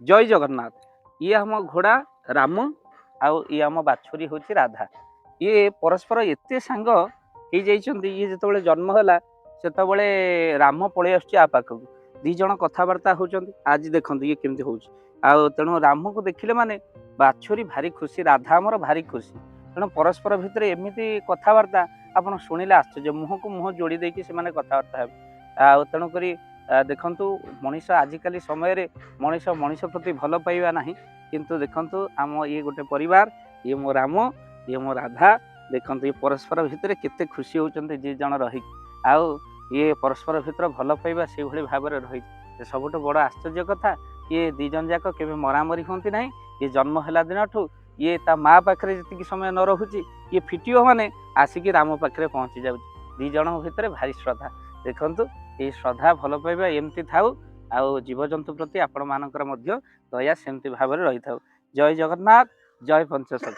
जय जगन्नाथ। ये हम घोड़ा राम आउ ये आम बाछुरी हूँ राधा। ये परस्पर एत सांग हो जाइछन्ति। ये जिते जन्म है से राम पलि आसुची आ पाखक दीज कथबार्ता होती। आज देखो ये केमती हो तेणु राम को देखिले माने बाछुरी भारी खुशी, राधा आमर भारी खुशी। तेणु परस्पर भितर एमती कथबार्ता आपड़ शुणिले आश्चर्य, मुह को मुह जोड़ी देकी से कथबार्ता हे। तेणुक देखु मनीष आजिकल समय मनीष मनीष प्रति भल पाइबा ना, किंतु देखु आम ये गोटे परिवार, ये मो राम, ये मो राधा। देखु ये परस्पर भितर केते खुशी होती जी जन रही आउ ये परस्पर भितर भल पाइबा से भाव रही। सबुठ बड़ आश्चर्य कथा ये दीजन जाक के मरामरी होती ना। ये जन्म है दिन ठू ये ता माँ पाखे जी समय न रोचे ये फिटिओ मैंने आसिकी राम पाखे पहुँची जाऊँ। दीज भितर भारी श्रद्धा। देखु ये श्रद्धा भल पाइबा एमती थाऊ आउ जीवजंतु प्रति आपण मानकर दया सेमती भाव रही था। जय जगन्नाथ, जय पंचसखी।